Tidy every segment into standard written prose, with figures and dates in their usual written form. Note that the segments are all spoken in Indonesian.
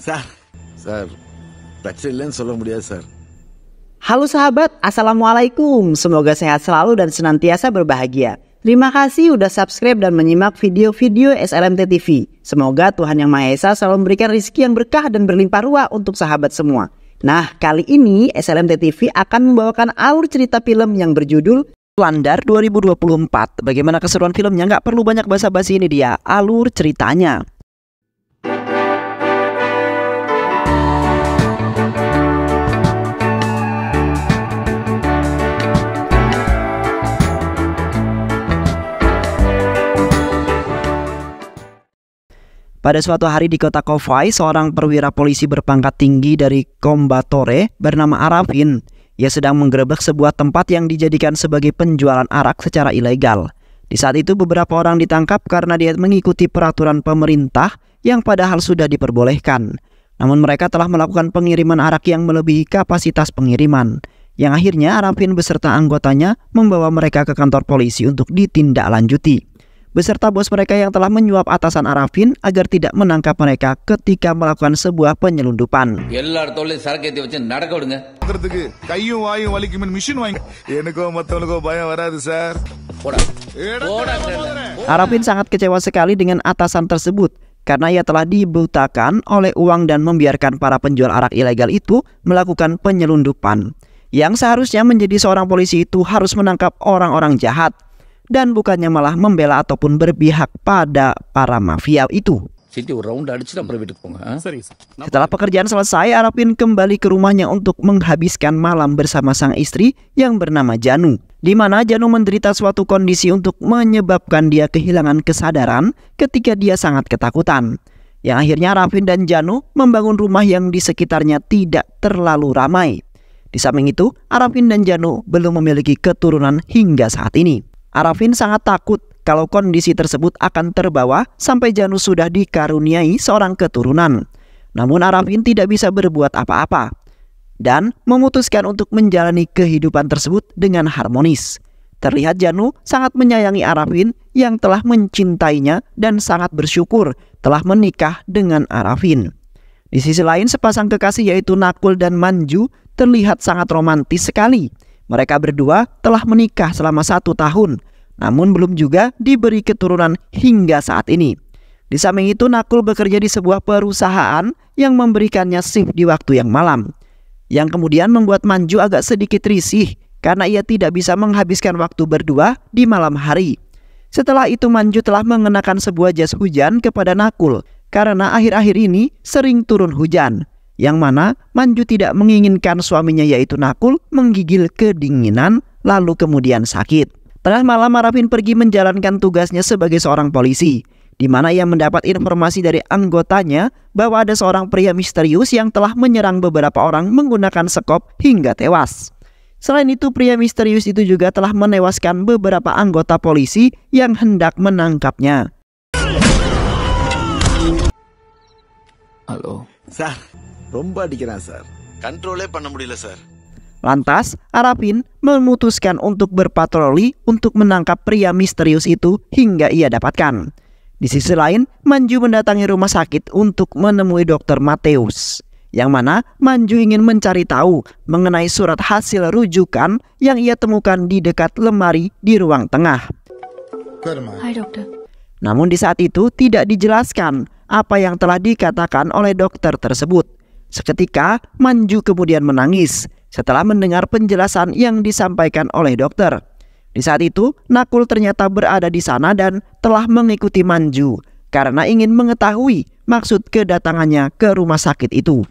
சார் பிரச்சனை இல்லைன்னு சொல்ல முடியாது sir. Halo sahabat, Assalamualaikum. Semoga sehat selalu dan senantiasa berbahagia. Terima kasih udah subscribe dan menyimak video-video SLMT TV. Semoga Tuhan Yang Maha Esa selalu memberikan rezeki yang berkah dan berlimpah ruah untuk sahabat semua. Nah, kali ini SLMT TV akan membawakan alur cerita film yang berjudul Landar 2024. Bagaimana keseruan filmnya? Nggak perlu banyak basa-basi, ini dia alur ceritanya. Pada suatu hari di kota Kovai, seorang perwira polisi berpangkat tinggi dari Kombatore bernama Arafin. Ia sedang menggerebek sebuah tempat yang dijadikan sebagai penjualan arak secara ilegal. Di saat itu beberapa orang ditangkap karena dia mengikuti peraturan pemerintah yang padahal sudah diperbolehkan. Namun mereka telah melakukan pengiriman arak yang melebihi kapasitas pengiriman. Yang akhirnya Arafin beserta anggotanya membawa mereka ke kantor polisi untuk ditindaklanjuti. Beserta bos mereka yang telah menyuap atasan Arafin agar tidak menangkap mereka ketika melakukan sebuah penyelundupan. Arafin sangat kecewa sekali dengan atasan tersebut karena ia telah dibutakan oleh uang dan membiarkan para penjual arak ilegal itu melakukan penyelundupan. Yang seharusnya menjadi seorang polisi itu harus menangkap orang-orang jahat dan bukannya malah membela ataupun berpihak pada para mafia itu. Setelah pekerjaan selesai, Arafin kembali ke rumahnya untuk menghabiskan malam bersama sang istri yang bernama Janu. Di mana Janu menderita suatu kondisi untuk menyebabkan dia kehilangan kesadaran ketika dia sangat ketakutan. Yang akhirnya Arafin dan Janu membangun rumah yang di sekitarnya tidak terlalu ramai. Di samping itu, Arafin dan Janu belum memiliki keturunan hingga saat ini. Arafin sangat takut kalau kondisi tersebut akan terbawa sampai Janu sudah dikaruniai seorang keturunan. Namun Arafin tidak bisa berbuat apa-apa dan memutuskan untuk menjalani kehidupan tersebut dengan harmonis. Terlihat Janu sangat menyayangi Arafin yang telah mencintainya dan sangat bersyukur telah menikah dengan Arafin. Di sisi lain, sepasang kekasih yaitu Nakul dan Manju terlihat sangat romantis sekali. Mereka berdua telah menikah selama 1 tahun, namun belum juga diberi keturunan hingga saat ini. Di samping itu, Nakul bekerja di sebuah perusahaan yang memberikannya shift di waktu yang malam, yang kemudian membuat Manju agak sedikit risih karena ia tidak bisa menghabiskan waktu berdua di malam hari. Setelah itu, Manju telah mengenakan sebuah jas hujan kepada Nakul karena akhir-akhir ini sering turun hujan, yang mana Manju tidak menginginkan suaminya yaitu Nakul menggigil kedinginan lalu kemudian sakit. Tengah malam Arafin pergi menjalankan tugasnya sebagai seorang polisi, di mana ia mendapat informasi dari anggotanya bahwa ada seorang pria misterius yang telah menyerang beberapa orang menggunakan sekop hingga tewas. Selain itu, pria misterius itu juga telah menewaskan beberapa anggota polisi yang hendak menangkapnya. Halo. Sir. Romba dikira sir. Kontrolnya பண்ண முடியல sir. Lantas, Arafin memutuskan untuk berpatroli untuk menangkap pria misterius itu hingga ia dapatkan. Di sisi lain, Manju mendatangi rumah sakit untuk menemui Dr. Mateus, yang mana Manju ingin mencari tahu mengenai surat hasil rujukan yang ia temukan di dekat lemari di ruang tengah. Hai dokter. Namun di saat itu tidak dijelaskan apa yang telah dikatakan oleh dokter tersebut. Seketika Manju kemudian menangis setelah mendengar penjelasan yang disampaikan oleh dokter. Di saat itu Nakul ternyata berada di sana dan telah mengikuti Manju karena ingin mengetahui maksud kedatangannya ke rumah sakit itu.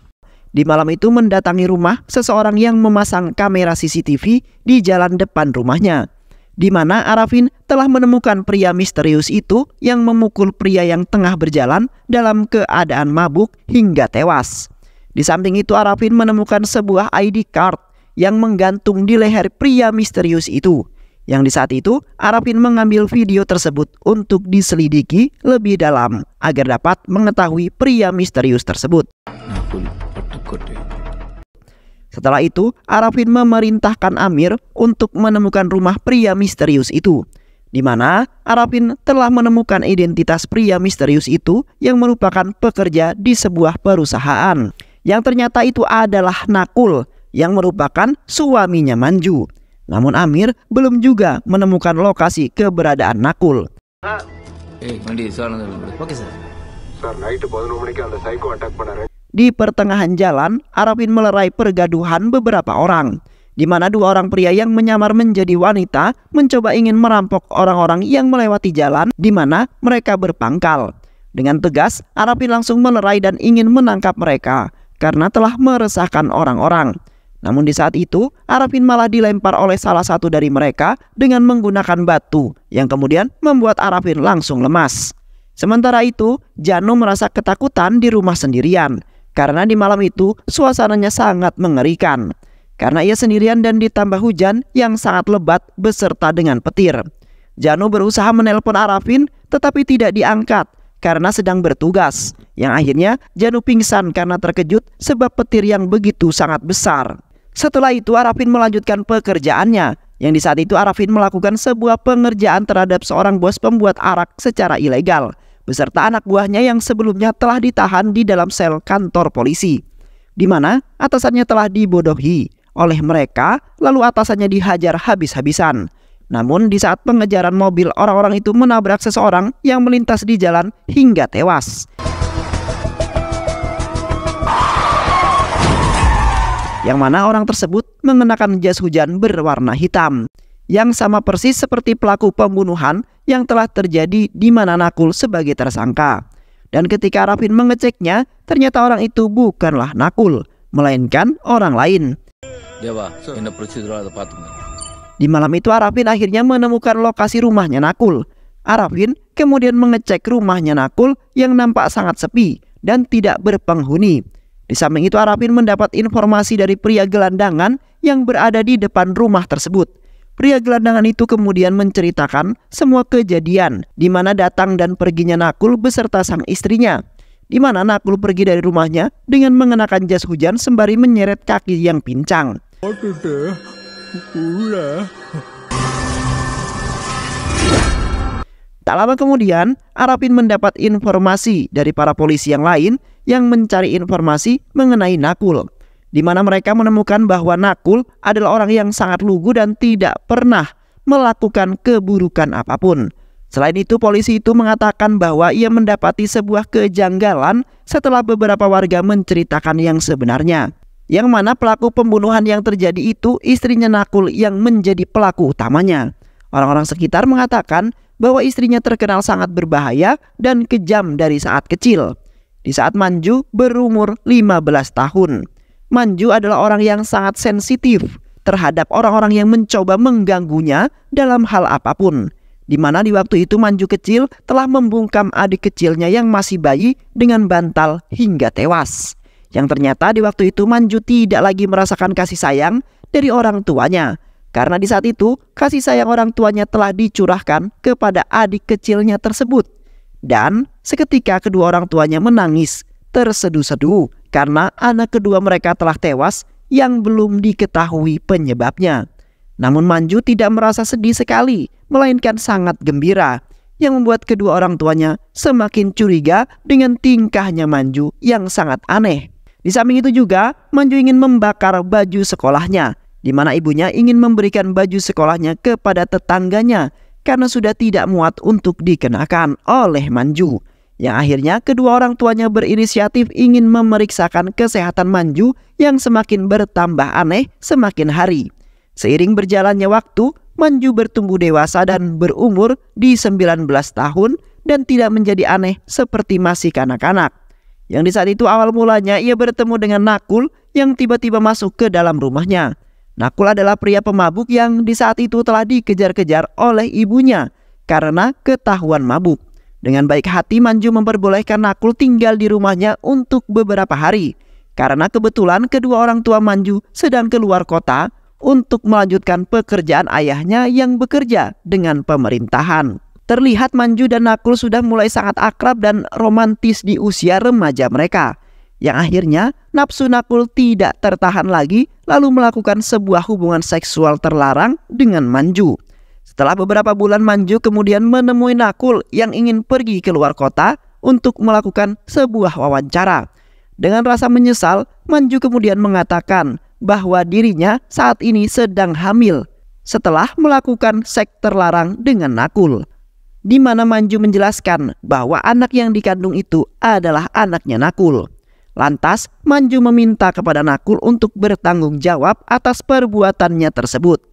Di malam itu mendatangi rumah seseorang yang memasang kamera CCTV di jalan depan rumahnya, di mana Arafin telah menemukan pria misterius itu yang memukul pria yang tengah berjalan dalam keadaan mabuk hingga tewas. Di samping itu Arafin menemukan sebuah ID card yang menggantung di leher pria misterius itu. Yang di saat itu Arafin mengambil video tersebut untuk diselidiki lebih dalam agar dapat mengetahui pria misterius tersebut. Setelah itu Arafin memerintahkan Amir untuk menemukan rumah pria misterius itu. di mana Arapin telah menemukan identitas pria misterius itu yang merupakan pekerja di sebuah perusahaan. Yang ternyata itu adalah Nakul yang merupakan suaminya Manju. Namun Amir belum juga menemukan lokasi keberadaan Nakul. Di pertengahan jalan, Arapin melerai pergaduhan beberapa orang, di mana dua orang pria yang menyamar menjadi wanita mencoba ingin merampok orang-orang yang melewati jalan di mana mereka berpangkal. Dengan tegas, Arapin langsung melerai dan ingin menangkap mereka karena telah meresahkan orang-orang. Namun di saat itu, Arapin malah dilempar oleh salah satu dari mereka dengan menggunakan batu yang kemudian membuat Arapin langsung lemas. Sementara itu, Janu merasa ketakutan di rumah sendirian karena di malam itu suasananya sangat mengerikan. Karena ia sendirian dan ditambah hujan yang sangat lebat beserta dengan petir. Janu berusaha menelpon Arapin tetapi tidak diangkat karena sedang bertugas. Yang akhirnya Janu pingsan karena terkejut sebab petir yang begitu sangat besar. Setelah itu Arapin melanjutkan pekerjaannya, yang di saat itu Arapin melakukan sebuah pengerjaan terhadap seorang bos pembuat arak secara ilegal beserta anak buahnya yang sebelumnya telah ditahan di dalam sel kantor polisi, di mana atasannya telah dibodohi oleh mereka lalu atasannya dihajar habis-habisan. Namun di saat pengejaran mobil, orang-orang itu menabrak seseorang yang melintas di jalan hingga tewas. Yang mana orang tersebut mengenakan jas hujan berwarna hitam, yang sama persis seperti pelaku pembunuhan yang telah terjadi di mana Nakul sebagai tersangka. Dan ketika Arapin mengeceknya, ternyata orang itu bukanlah Nakul, melainkan orang lain. Di malam itu Arapin akhirnya menemukan lokasi rumahnya Nakul. Arapin kemudian mengecek rumahnya Nakul yang nampak sangat sepi dan tidak berpenghuni. Di samping itu Arapin mendapat informasi dari pria gelandangan yang berada di depan rumah tersebut. Pria gelandangan itu kemudian menceritakan semua kejadian di mana datang dan perginya Nakul beserta sang istrinya. Di mana Nakul pergi dari rumahnya dengan mengenakan jas hujan sembari menyeret kaki yang pincang. Tak lama kemudian, Arapin mendapat informasi dari para polisi yang lain yang mencari informasi mengenai Nakul, di mana mereka menemukan bahwa Nakul adalah orang yang sangat lugu dan tidak pernah melakukan keburukan apapun. Selain itu, polisi itu mengatakan bahwa ia mendapati sebuah kejanggalan setelah beberapa warga menceritakan yang sebenarnya, yang mana pelaku pembunuhan yang terjadi itu istrinya Nakul yang menjadi pelaku utamanya. Orang-orang sekitar mengatakan bahwa istrinya terkenal sangat berbahaya dan kejam dari saat kecil. Di saat Manju berumur 15 tahun. Manju adalah orang yang sangat sensitif terhadap orang-orang yang mencoba mengganggunya dalam hal apapun. Di mana di waktu itu Manju kecil telah membungkam adik kecilnya yang masih bayi dengan bantal hingga tewas. Yang ternyata di waktu itu Manju tidak lagi merasakan kasih sayang dari orang tuanya. Karena di saat itu kasih sayang orang tuanya telah dicurahkan kepada adik kecilnya tersebut. Dan seketika kedua orang tuanya menangis terseduh-seduh karena anak kedua mereka telah tewas yang belum diketahui penyebabnya. Namun Manju tidak merasa sedih sekali, melainkan sangat gembira, yang membuat kedua orang tuanya semakin curiga dengan tingkahnya Manju yang sangat aneh. Di samping itu juga Manju ingin membakar baju sekolahnya, di mana ibunya ingin memberikan baju sekolahnya kepada tetangganya karena sudah tidak muat untuk dikenakan oleh Manju. Yang akhirnya kedua orang tuanya berinisiatif ingin memeriksakan kesehatan Manju yang semakin bertambah aneh semakin hari. Seiring berjalannya waktu, Manju bertumbuh dewasa dan berumur di 19 tahun dan tidak menjadi aneh seperti masih kanak-kanak. Yang di saat itu awal mulanya ia bertemu dengan Nakul yang tiba-tiba masuk ke dalam rumahnya. Nakul adalah pria pemabuk yang di saat itu telah dikejar-kejar oleh ibunya karena ketahuan mabuk. Dengan baik hati Manju memperbolehkan Nakul tinggal di rumahnya untuk beberapa hari karena kebetulan kedua orang tua Manju sedang keluar kota untuk melanjutkan pekerjaan ayahnya yang bekerja dengan pemerintahan. Terlihat Manju dan Nakul sudah mulai sangat akrab dan romantis di usia remaja mereka. Yang akhirnya nafsu Nakul tidak tertahan lagi lalu melakukan sebuah hubungan seksual terlarang dengan Manju. Setelah beberapa bulan, Manju kemudian menemui Nakul yang ingin pergi keluar kota untuk melakukan sebuah wawancara. Dengan rasa menyesal, Manju kemudian mengatakan bahwa dirinya saat ini sedang hamil setelah melakukan seks terlarang dengan Nakul, di mana Manju menjelaskan bahwa anak yang dikandung itu adalah anaknya Nakul. Lantas, Manju meminta kepada Nakul untuk bertanggung jawab atas perbuatannya tersebut.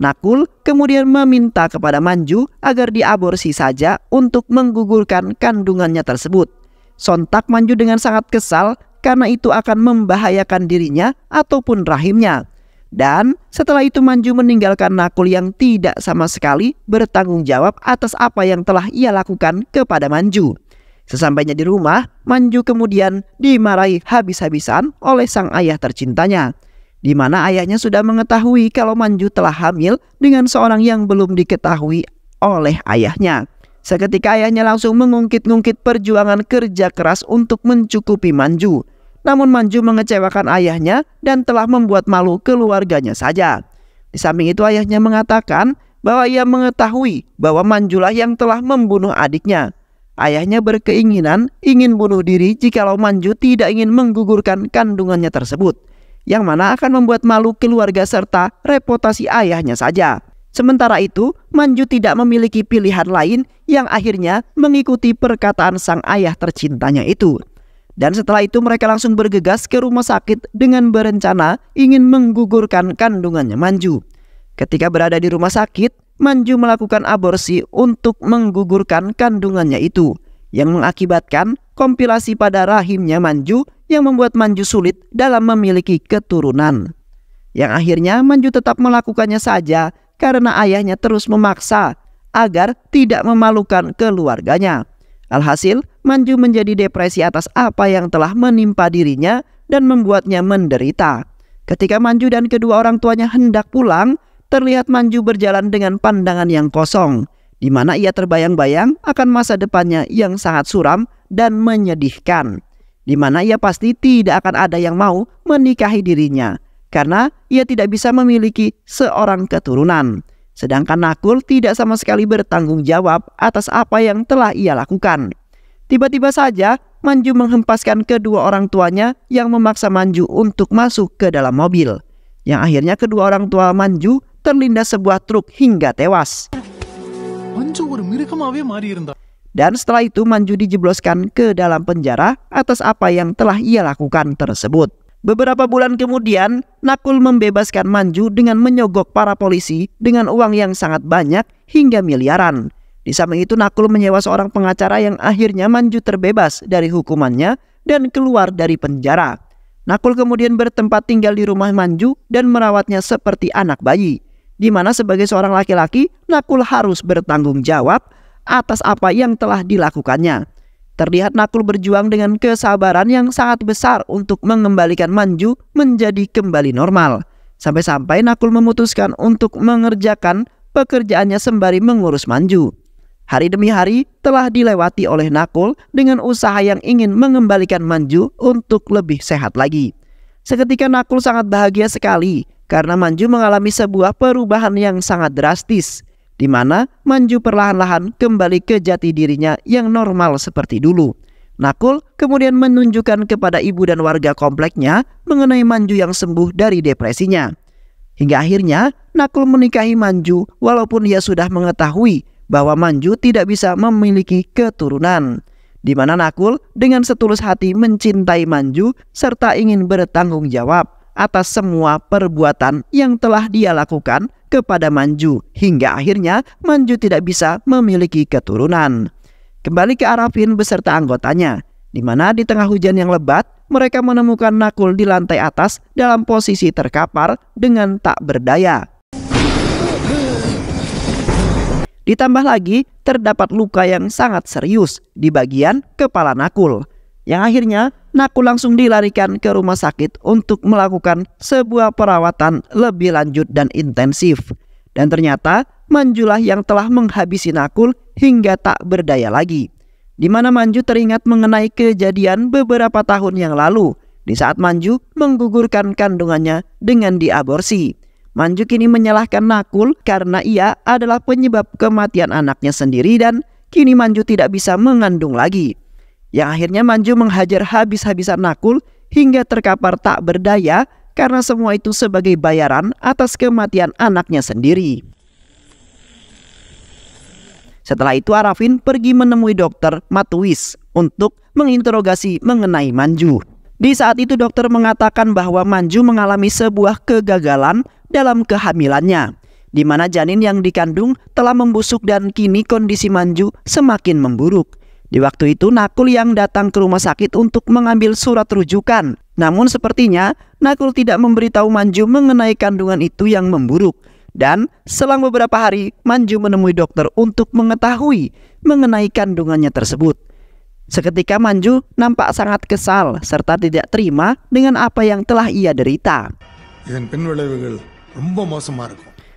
Nakul kemudian meminta kepada Manju agar diaborsi saja untuk menggugurkan kandungannya tersebut. Sontak Manju dengan sangat kesal karena itu akan membahayakan dirinya ataupun rahimnya. Dan setelah itu Manju meninggalkan Nakul yang tidak sama sekali bertanggung jawab atas apa yang telah ia lakukan kepada Manju. Sesampainya di rumah, Manju kemudian dimarahi habis-habisan oleh sang ayah tercintanya, di mana ayahnya sudah mengetahui kalau Manju telah hamil dengan seorang yang belum diketahui oleh ayahnya. Seketika ayahnya langsung mengungkit-ungkit perjuangan kerja keras untuk mencukupi Manju. Namun Manju mengecewakan ayahnya dan telah membuat malu keluarganya saja. Di samping itu ayahnya mengatakan bahwa ia mengetahui bahwa Manjulah yang telah membunuh adiknya. Ayahnya berkeinginan ingin bunuh diri jikalau Manju tidak ingin menggugurkan kandungannya tersebut, yang mana akan membuat malu keluarga serta reputasi ayahnya saja. Sementara itu, Manju tidak memiliki pilihan lain yang akhirnya mengikuti perkataan sang ayah tercintanya itu. Dan setelah itu mereka langsung bergegas ke rumah sakit dengan berencana ingin menggugurkan kandungannya Manju. Ketika berada di rumah sakit, Manju melakukan aborsi untuk menggugurkan kandungannya itu, yang mengakibatkan kompilasi pada rahimnya Manju yang membuat Manju sulit dalam memiliki keturunan. Yang akhirnya Manju tetap melakukannya saja karena ayahnya terus memaksa agar tidak memalukan keluarganya. Alhasil, Manju menjadi depresi atas apa yang telah menimpa dirinya dan membuatnya menderita. Ketika Manju dan kedua orang tuanya hendak pulang, terlihat Manju berjalan dengan pandangan yang kosong, di mana ia terbayang-bayang akan masa depannya yang sangat suram dan menyedihkan, di mana ia pasti tidak akan ada yang mau menikahi dirinya, karena ia tidak bisa memiliki seorang keturunan. Sedangkan Nakul tidak sama sekali bertanggung jawab atas apa yang telah ia lakukan. Tiba-tiba saja Manju menghempaskan kedua orang tuanya yang memaksa Manju untuk masuk ke dalam mobil, yang akhirnya kedua orang tua Manju terlindas sebuah truk hingga tewas. Dan setelah itu Manju dijebloskan ke dalam penjara atas apa yang telah ia lakukan tersebut. Beberapa bulan kemudian, Nakul membebaskan Manju dengan menyogok para polisi dengan uang yang sangat banyak hingga miliaran. Di samping itu Nakul menyewa seorang pengacara yang akhirnya Manju terbebas dari hukumannya dan keluar dari penjara. Nakul kemudian bertempat tinggal di rumah Manju dan merawatnya seperti anak bayi, di mana sebagai seorang laki-laki Nakul harus bertanggung jawab atas apa yang telah dilakukannya. Terlihat Nakul berjuang dengan kesabaran yang sangat besar untuk mengembalikan Manju menjadi kembali normal. Sampai-sampai Nakul memutuskan untuk mengerjakan pekerjaannya sembari mengurus Manju. Hari demi hari telah dilewati oleh Nakul dengan usaha yang ingin mengembalikan Manju untuk lebih sehat lagi. Seketika Nakul sangat bahagia sekali karena Manju mengalami sebuah perubahan yang sangat drastis, di mana Manju perlahan-lahan kembali ke jati dirinya yang normal seperti dulu. Nakul kemudian menunjukkan kepada ibu dan warga kompleknya mengenai Manju yang sembuh dari depresinya. Hingga akhirnya Nakul menikahi Manju walaupun ia sudah mengetahui bahwa Manju tidak bisa memiliki keturunan, di mana Nakul dengan setulus hati mencintai Manju serta ingin bertanggung jawab atas semua perbuatan yang telah dia lakukan kepada Manju, hingga akhirnya Manju tidak bisa memiliki keturunan. Kembali ke Arafin beserta anggotanya, di mana di tengah hujan yang lebat mereka menemukan Nakul di lantai atas dalam posisi terkapar dengan tak berdaya. Ditambah lagi terdapat luka yang sangat serius di bagian kepala Nakul, yang akhirnya Nakul langsung dilarikan ke rumah sakit untuk melakukan sebuah perawatan lebih lanjut dan intensif. Dan ternyata Manjulah yang telah menghabisi Nakul hingga tak berdaya lagi, di mana Manju teringat mengenai kejadian beberapa tahun yang lalu di saat Manju menggugurkan kandungannya dengan diaborsi. Manju kini menyalahkan Nakul karena ia adalah penyebab kematian anaknya sendiri dan kini Manju tidak bisa mengandung lagi. Yang akhirnya Manju menghajar habis-habisan Nakul hingga terkapar tak berdaya karena semua itu sebagai bayaran atas kematian anaknya sendiri. Setelah itu Arafin pergi menemui dokter Matuis untuk menginterogasi mengenai Manju. Di saat itu dokter mengatakan bahwa Manju mengalami sebuah kegagalan dalam kehamilannya, di mana janin yang dikandung telah membusuk dan kini kondisi Manju semakin memburuk. Di waktu itu Nakul yang datang ke rumah sakit untuk mengambil surat rujukan. Namun sepertinya Nakul tidak memberitahu Manju mengenai kandungan itu yang memburuk. Dan selang beberapa hari Manju menemui dokter untuk mengetahui mengenai kandungannya tersebut. Seketika Manju nampak sangat kesal serta tidak terima dengan apa yang telah ia derita.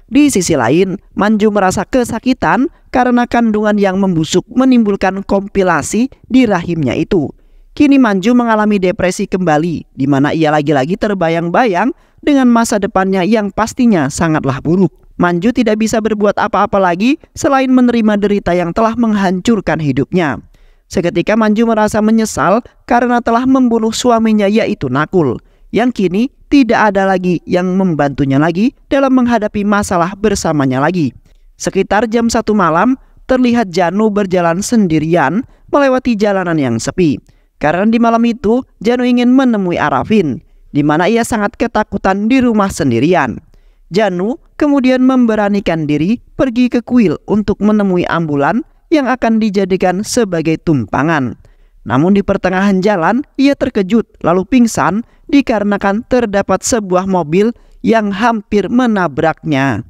Di sisi lain, Manju merasa kesakitan karena kandungan yang membusuk menimbulkan komplikasi di rahimnya itu. Kini Manju mengalami depresi kembali, di mana ia lagi-lagi terbayang-bayang dengan masa depannya yang pastinya sangatlah buruk. Manju tidak bisa berbuat apa-apa lagi selain menerima derita yang telah menghancurkan hidupnya. Seketika Manju merasa menyesal karena telah membunuh suaminya yaitu Nakul, yang kini tidak ada lagi yang membantunya lagi dalam menghadapi masalah bersamanya lagi. Sekitar jam 1 malam, terlihat Janu berjalan sendirian melewati jalanan yang sepi. Karena di malam itu, Janu ingin menemui Arafin, di mana ia sangat ketakutan di rumah sendirian. Janu kemudian memberanikan diri pergi ke kuil untuk menemui ambulan yang akan dijadikan sebagai tumpangan. Namun di pertengahan jalan ia terkejut lalu pingsan dikarenakan terdapat sebuah mobil yang hampir menabraknya.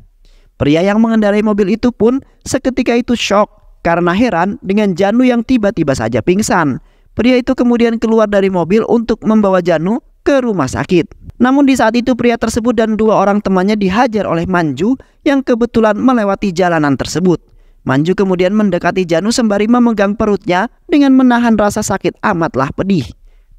Pria yang mengendarai mobil itu pun seketika itu syok karena heran dengan Janu yang tiba-tiba saja pingsan. Pria itu kemudian keluar dari mobil untuk membawa Janu ke rumah sakit. Namun di saat itu pria tersebut dan 2 orang temannya dihajar oleh Manju yang kebetulan melewati jalanan tersebut. Manju kemudian mendekati Janu sembari memegang perutnya dengan menahan rasa sakit amatlah pedih.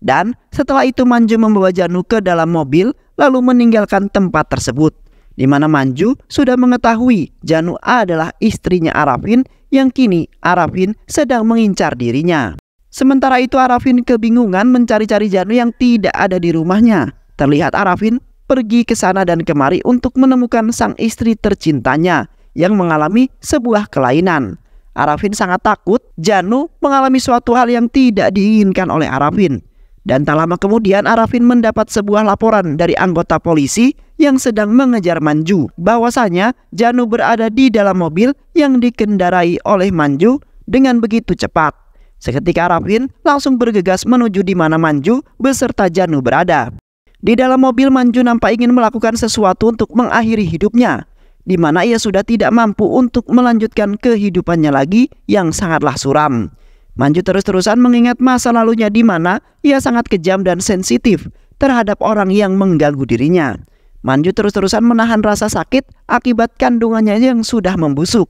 Dan setelah itu Manju membawa Janu ke dalam mobil lalu meninggalkan tempat tersebut, di mana Manju sudah mengetahui Janu adalah istrinya Arafin yang kini Arafin sedang mengincar dirinya. Sementara itu Arafin kebingungan mencari-cari Janu yang tidak ada di rumahnya. Terlihat Arafin pergi ke sana dan kemari untuk menemukan sang istri tercintanya yang mengalami sebuah kelainan. Arafin sangat takut Janu mengalami suatu hal yang tidak diinginkan oleh Arafin. Dan tak lama kemudian Arafin mendapat sebuah laporan dari anggota polisi yang sedang mengejar Manju bahwasanya Janu berada di dalam mobil yang dikendarai oleh Manju dengan begitu cepat. Seketika Arafin langsung bergegas menuju di mana Manju beserta Janu berada. Di dalam mobil Manju nampak ingin melakukan sesuatu untuk mengakhiri hidupnya, di mana ia sudah tidak mampu untuk melanjutkan kehidupannya lagi yang sangatlah suram. Manju terus-terusan mengingat masa lalunya di mana ia sangat kejam dan sensitif terhadap orang yang mengganggu dirinya. Manju terus-terusan menahan rasa sakit akibat kandungannya yang sudah membusuk.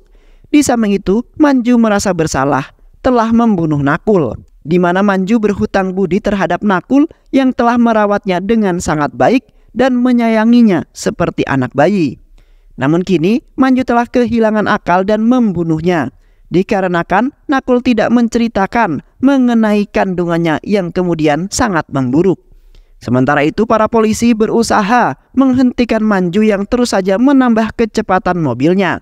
Di samping itu, Manju merasa bersalah telah membunuh Nakul, di mana Manju berhutang budi terhadap Nakul yang telah merawatnya dengan sangat baik dan menyayanginya seperti anak bayi. Namun kini Manju telah kehilangan akal dan membunuhnya, dikarenakan Nakul tidak menceritakan mengenai kandungannya yang kemudian sangat memburuk. Sementara itu para polisi berusaha menghentikan Manju yang terus saja menambah kecepatan mobilnya.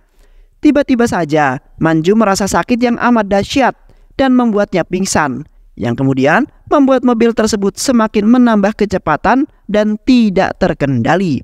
Tiba-tiba saja Manju merasa sakit yang amat dahsyat dan membuatnya pingsan, yang kemudian membuat mobil tersebut semakin menambah kecepatan dan tidak terkendali.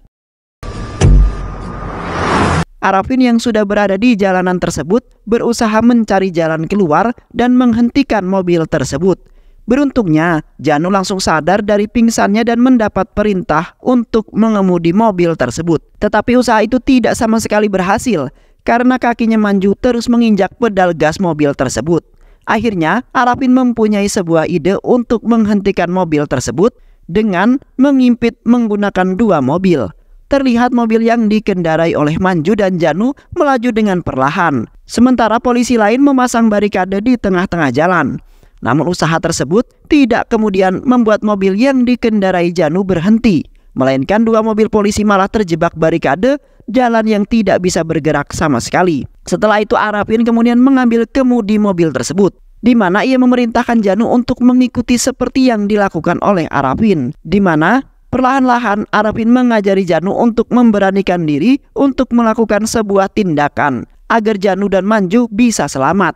Arafin yang sudah berada di jalanan tersebut berusaha mencari jalan keluar dan menghentikan mobil tersebut. Beruntungnya, Janu langsung sadar dari pingsannya dan mendapat perintah untuk mengemudi mobil tersebut. Tetapi usaha itu tidak sama sekali berhasil karena kakinya Manju terus menginjak pedal gas mobil tersebut. Akhirnya, Arafin mempunyai sebuah ide untuk menghentikan mobil tersebut dengan mengimpit menggunakan 2 mobil. Terlihat mobil yang dikendarai oleh Manju dan Janu melaju dengan perlahan. Sementara polisi lain memasang barikade di tengah-tengah jalan. Namun usaha tersebut tidak kemudian membuat mobil yang dikendarai Janu berhenti. Melainkan 2 mobil polisi malah terjebak barikade jalan yang tidak bisa bergerak sama sekali. Setelah itu Arifin kemudian mengambil kemudi mobil tersebut, di mana ia memerintahkan Janu untuk mengikuti seperti yang dilakukan oleh Arifin, di mana perlahan-lahan Arifin mengajari Janu untuk memberanikan diri untuk melakukan sebuah tindakan agar Janu dan Manju bisa selamat.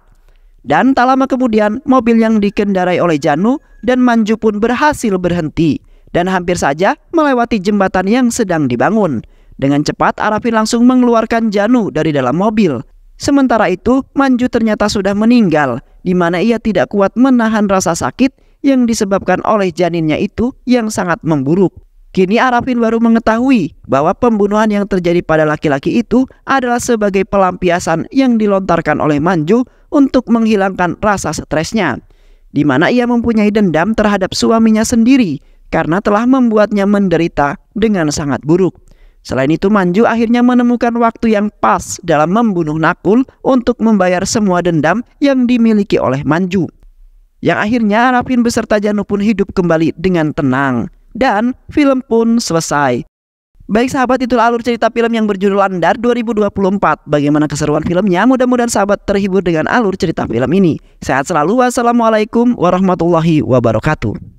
Dan tak lama kemudian mobil yang dikendarai oleh Janu dan Manju pun berhasil berhenti dan hampir saja melewati jembatan yang sedang dibangun. Dengan cepat Arifin langsung mengeluarkan Janu dari dalam mobil. Sementara itu Manju ternyata sudah meninggal, di mana ia tidak kuat menahan rasa sakit yang disebabkan oleh janinnya itu yang sangat memburuk. Kini Arifin baru mengetahui bahwa pembunuhan yang terjadi pada laki-laki itu adalah sebagai pelampiasan yang dilontarkan oleh Manju untuk menghilangkan rasa stresnya, di mana ia mempunyai dendam terhadap suaminya sendiri karena telah membuatnya menderita dengan sangat buruk. Selain itu Manju akhirnya menemukan waktu yang pas dalam membunuh Nakul untuk membayar semua dendam yang dimiliki oleh Manju. Yang akhirnya Arifin beserta Janu pun hidup kembali dengan tenang. Dan film pun selesai. Baik sahabat, itulah alur cerita film yang berjudul Andar 2024. Bagaimana keseruan filmnya? Mudah-mudahan sahabat terhibur dengan alur cerita film ini. Sehat selalu. Wassalamualaikum warahmatullahi wabarakatuh.